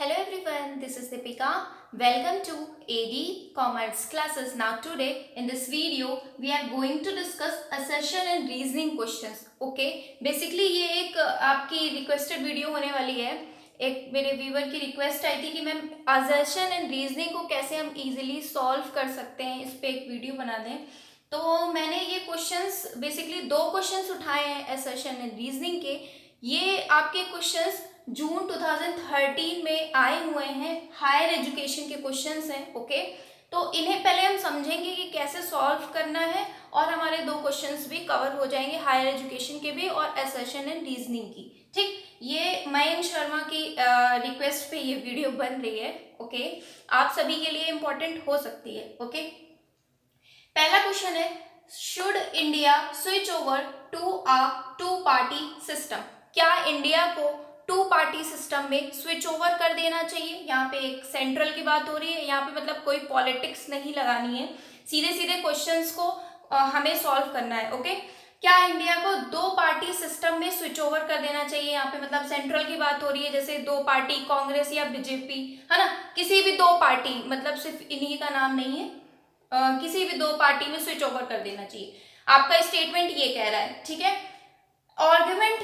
Hello everyone, this is Deepika. Welcome to AD Commerce classes. Now today in this video we are going to discuss assertion and reasoning questions. Okay, basically ये एक आपकी requested video होने वाली है. एक मेरे viewer की request आई थी कि मैम assertion and reasoning को कैसे हम easily solve कर सकते हैं, इस पे एक वीडियो बना दें. तो मैंने ये क्वेश्चंस बेसिकली दो क्वेश्चंस उठाए हैं assertion and reasoning के. ये आपके क्वेश्चंस जून 2013 में आए हुए हैं, हायर एजुकेशन के क्वेश्चंस हैं. ओके, तो इन्हें पहले हम समझेंगे कि कैसे सॉल्व करना है और हमारे दो क्वेश्चंस भी कवर हो जाएंगे, हायर एजुकेशन के भी और असर्शन एंड रीजनिंग की. ठीक, ये मयंक शर्मा की रिक्वेस्ट पे ये वीडियो बन रही है. ओके, आप सभी के लिए इम्पोर्टेंट हो सकती है. ओके, पहला क्वेश्चन है, should India switch over to a two party system. क्या इंडिया को टू पार्टी सिस्टम में स्विच ओवर कर देना चाहिए. यहाँ पे एक सेंट्रल की बात हो रही है, यहाँ पे मतलब कोई पॉलिटिक्स नहीं लगानी है, सीधे सीधे क्वेश्चंस को हमें सॉल्व करना है. ओके, क्या इंडिया को दो पार्टी सिस्टम में स्विच ओवर कर देना चाहिए. यहाँ पे मतलब सेंट्रल की बात हो रही है, जैसे दो पार्टी कांग्रेस या बीजेपी, है ना, किसी भी दो पार्टी, मतलब सिर्फ इन्हीं का नाम नहीं है, किसी भी दो पार्टी में स्विच ओवर कर देना चाहिए. आपका स्टेटमेंट ये कह रहा है. ठीक है, आर्ग्यूमेंट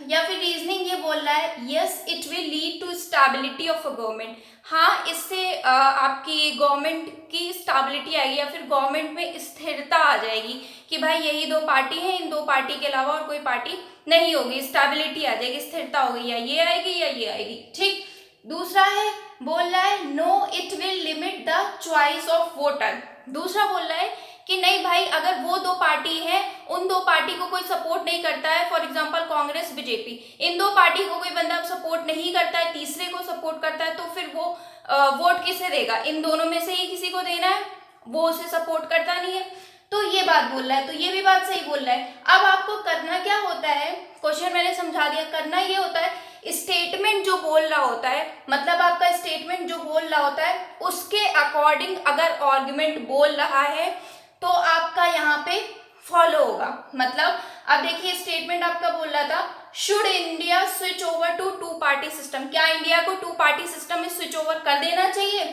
या फिर रीजनिंग ये बोल रहा है, yes it will lead to stability of a government. हाँ, इससे आपकी गवर्नमेंट की स्टेबिलिटी आएगी या फिर गवर्नमेंट में स्थिरता आ जाएगी कि भाई यही दो पार्टी है, इन दो पार्टी के अलावा और कोई पार्टी नहीं होगी, स्टेबिलिटी आ जाएगी, स्थिरता होगी, या ये आएगी या ये आएगी. ठीक, दूसरा है, बोल रहा है no it will limit the choice of voter. दूसरा बोल रहा है कि नहीं भाई, अगर वो दो पार्टी है, उन दो पार्टी को कोई सपोर्ट नहीं करता है, फॉर एग्जांपल कांग्रेस बीजेपी, इन दो पार्टी को कोई बंदा सपोर्ट नहीं करता है, तीसरे को सपोर्ट करता है, तो फिर वो वोट किसे देगा. इन दोनों में से ही किसी को देना है, वो उसे सपोर्ट करता नहीं है. तो ये बात बोल रहा है, तो ये भी बात सही बोल रहा है. अब आपको करना क्या होता है, क्वेश्चन मैंने समझा दिया. करना ये होता है, स्टेटमेंट जो बोल रहा होता है, मतलब आपका स्टेटमेंट जो बोल रहा होता है उसके अकॉर्डिंग अगर आर्गुमेंट बोल रहा है तो आपका यहाँ पे फॉलो होगा. मतलब अब देखिए, स्टेटमेंट आपका बोल रहा था, should India switch over to two party system. क्या इंडिया को टू पार्टी सिस्टम में स्विच ओवर कर देना चाहिए.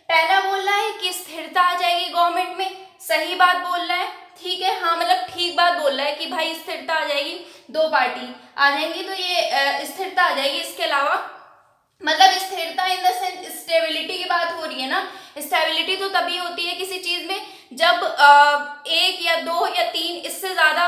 पहला बोल रहा है कि स्थिरता आ जाएगी गवर्नमेंट में, सही बात बोल रहा है. ठीक है, हाँ मतलब ठीक बात बोल रहा है कि भाई स्थिरता आ जाएगी, दो पार्टी आ जाएंगी तो ये स्थिरता आ जाएगी. इसके अलावा मतलब स्थिरता इन द सेंस स्टेबिलिटी की बात हो रही है ना. स्टेबिलिटी तो तभी होती है किसी चीज में जब एक या दो या तीन, इससे ज्यादा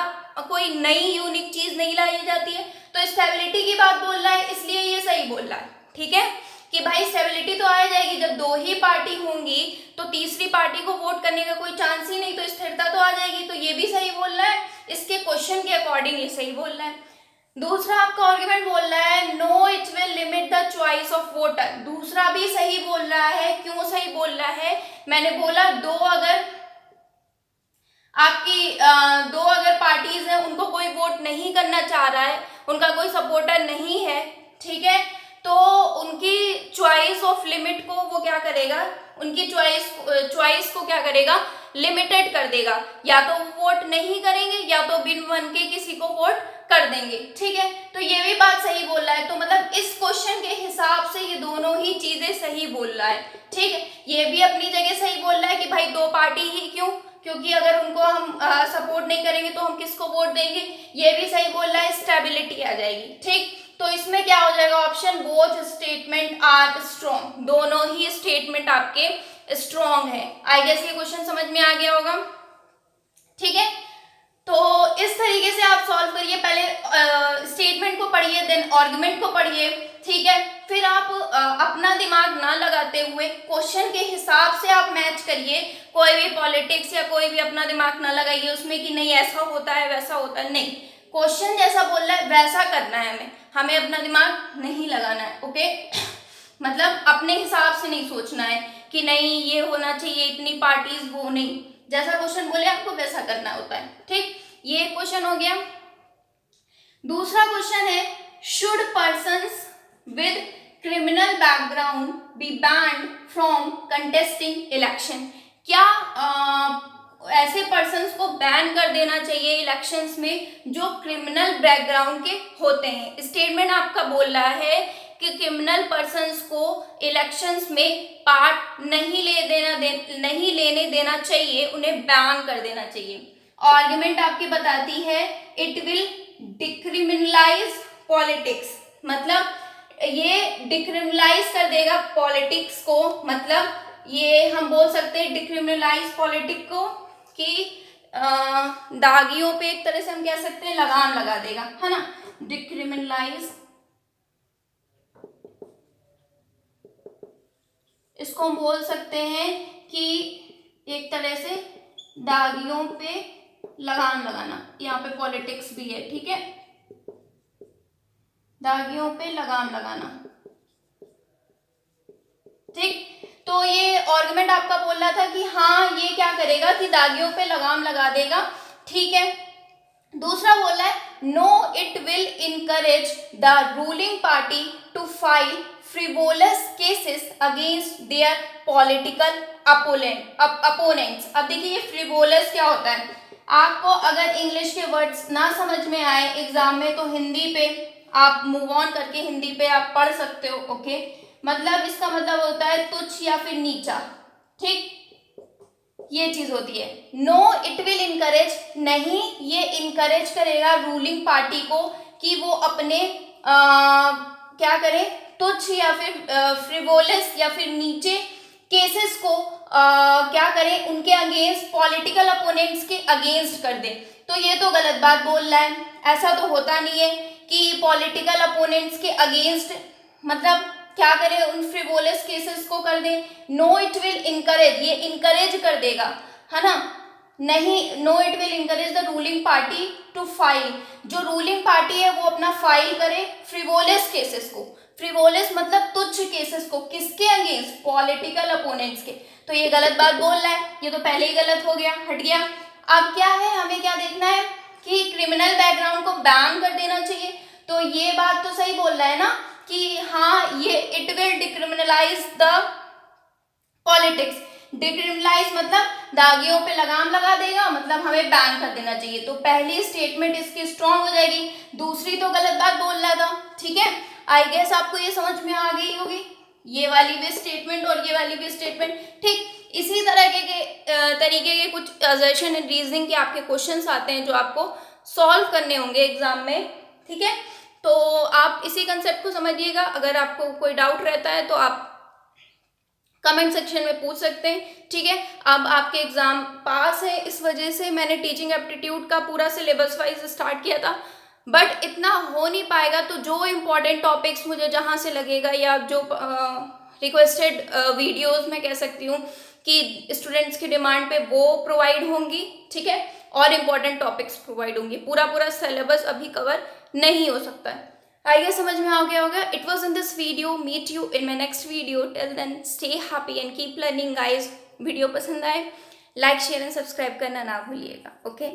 कोई नई यूनिक चीज नहीं लाई जाती है. तो स्टेबिलिटी की बात बोल रहा है, इसलिए ये सही बोल रहा है. ठीक है, कि भाई स्टेबिलिटी तो आ जाएगी, जब दो ही पार्टी होंगी तो तीसरी पार्टी को वोट करने का कोई चांस ही नहीं, तो स्थिरता तो आ जाएगी. तो ये भी सही बोल रहा है, इसके क्वेश्चन के अकॉर्डिंग ये सही बोल रहा है. दूसरा आपका आर्गुमेंट बोल रहा है, no it will limit the choice of voter. दूसरा भी सही बोल रहा है. क्यों सही बोल रहा है, मैंने बोला दो अगर आपकी दो अगर पार्टीज हैं, उनको कोई वोट नहीं करना चाह रहा है, उनका कोई सपोर्टर नहीं है, ठीक है, तो उनकी चॉइस ऑफ लिमिट को वो क्या करेगा, उनकी चॉइस को क्या करेगा, लिमिटेड कर देगा. या तो वोट नहीं करेंगे या तो बिन मन के किसी को वोट कर देंगे. ठीक है, तो ये भी बात सही बोल रहा है. तो मतलब इस क्वेश्चन के हिसाब से ये दोनों ही चीजें सही बोल रहा है. ठीक है, ये भी अपनी जगह सही बोल रहा है कि भाई दो पार्टी ही क्यों, क्योंकि अगर उनको हम सपोर्ट नहीं करेंगे तो हम किसको वोट देंगे. ये भी सही बोल रहा है, स्टेबिलिटी आ जाएगी. ठीक, तो इसमें क्या हो जाएगा option, both statement are strong. दोनों ही स्टेटमेंट आपके स्ट्रॉन्ग है. आई गेस ये क्वेश्चन समझ में आ गया होगा. ठीक है, तो इस तरीके से आप सॉल्व करिए. पहले स्टेटमेंट को पढ़िए, देन आर्गुमेंट को पढ़िए. ठीक है, फिर आप अपना दिमाग ना लगाते हुए क्वेश्चन के हिसाब से आप मैच करिए. कोई भी पॉलिटिक्स या कोई भी अपना दिमाग ना लगाइए उसमें कि नहीं ऐसा होता है वैसा होता है. नहीं, क्वेश्चन जैसा बोल रहा है वैसा करना है. हमें अपना दिमाग नहीं लगाना है. ओके, मतलब अपने हिसाब से नहीं सोचना है कि नहीं ये होना चाहिए, इतनी पार्टीज, वो नहीं. जैसा क्वेश्चन बोले आपको वैसा करना होता है. ठीक, ये क्वेश्चन हो गया. दूसरा क्वेश्चन है, should persons with criminal background be banned from contesting election. क्या ऐसे पर्सन्स को बैन कर देना चाहिए इलेक्शंस में जो क्रिमिनल बैकग्राउंड के होते हैं. स्टेटमेंट आपका बोल रहा है कि क्रिमिनल पर्सन्स को इलेक्शंस में पार्ट नहीं लेने देना चाहिए, उन्हें बैन कर देना चाहिए। आर्गुमेंट आपकी बताती है इट विल डिक्रिमिनलाइज पॉलिटिक्स, मतलब ये डिक्रिमिनलाइज कर देगा पॉलिटिक्स को, मतलब ये हम बोल सकते हैं डिक्रिमिनलाइज पॉलिटिक्स को कि दागियों पे एक तरह से हम कह सकते हैं लगाम लगा देगा, है ना। डिक्रिमिनलाइज, इसको हम बोल सकते हैं कि एक तरह से दागियों पे लगाम लगाना, यहाँ पे पॉलिटिक्स भी है, ठीक है, दागियों पे लगाम लगाना, ठीक। तो ये आर्गुमेंट आपका बोल रहा था कि हाँ ये क्या करेगा कि दागियों पे लगाम लगा देगा, ठीक है। दूसरा बोल रहा है no it will encourage the ruling party to file frivolous cases against their political opponents. अब देखिए ये फ्रिवोलस क्या होता है, आपको अगर इंग्लिश के वर्ड्स ना समझ में आए एग्जाम में तो हिंदी पे आप मूव ऑन करके हिंदी पे आप पढ़ सकते हो, ओके। मतलब इसका मतलब होता है तुच्छ या फिर नीचा, ठीक, ये चीज होती है। नो इट विल इनकरेज, नहीं ये इनकरेज करेगा रूलिंग पार्टी को कि वो अपने क्या करे, तुच्छ या फिर फ्रिवोलस या फिर नीचे केसेस को क्या करें, उनके अगेंस्ट, पॉलिटिकल अपोनेंट्स के अगेंस्ट कर दे। तो ये तो गलत बात बोल रहा है, ऐसा तो होता नहीं है कि पॉलिटिकल अपोनेंट्स के अगेंस्ट मतलब क्या करे, उन फ्रिवोलस केसेस को कर दे। नो इट विल इनकरेज, ये इनकरेज कर देगा, है ना, नहीं, no it will encourage the ruling party to file, जो रूलिंग पार्टी है वो अपना फाइल करे फ्रिवोलस केसेस को, फ्रिवोलस मतलब तुच्छ केसेस को, किसके अगेंस्ट, पॉलिटिकल अपोनेंट्स के। तो ये गलत बात बोल रहा है, ये तो पहले ही गलत हो गया, हट गया। अब क्या है, हमें क्या देखना है कि क्रिमिनल बैकग्राउंड को बैन कर देना चाहिए। तो ये बात तो सही बोल रहा है ना कि हाँ ये it will decriminalise the politics, decriminalise मतलब दागियों पे लगाम लगा देगा, मतलब हमें बैन कर देना चाहिए। तो पहली स्टेटमेंट इसकी स्ट्रांग हो जाएगी, दूसरी तो गलत बात बोल रहा था, ठीक है। आई गेस आपको ये समझ में आ गई होगी, ये वाली भी स्टेटमेंट और ये वाली भी स्टेटमेंट, ठीक। इसी तरह के तरीके के कुछ असर्शन एंड रीजनिंग के आपके क्वेश्चंस आते हैं जो आपको सॉल्व करने होंगे एग्जाम में, ठीक है। तो आप इसी कंसेप्ट को समझिएगा, अगर आपको कोई डाउट रहता है तो आप कमेंट सेक्शन में पूछ सकते हैं, ठीक है। अब आपके एग्जाम पास है, इस वजह से मैंने टीचिंग एप्टीट्यूड का पूरा सिलेबस वाइज स्टार्ट किया था, बट इतना हो नहीं पाएगा। तो जो इम्पोर्टेंट टॉपिक्स मुझे जहाँ से लगेगा या जो रिक्वेस्टेड वीडियोस मैं कह सकती हूँ कि स्टूडेंट्स की डिमांड पे वो प्रोवाइड होंगी, ठीक है, और इम्पोर्टेंट टॉपिक्स प्रोवाइड होंगी। पूरा सिलेबस अभी कवर नहीं हो सकता है। आई गेस समझ में आ गया होगा। It was in this video, meet you in my next video, till then stay happy and keep learning guys. Video पसंद आए लाइक शेयर एंड सब्सक्राइब करना ना भूलिएगा, ओके।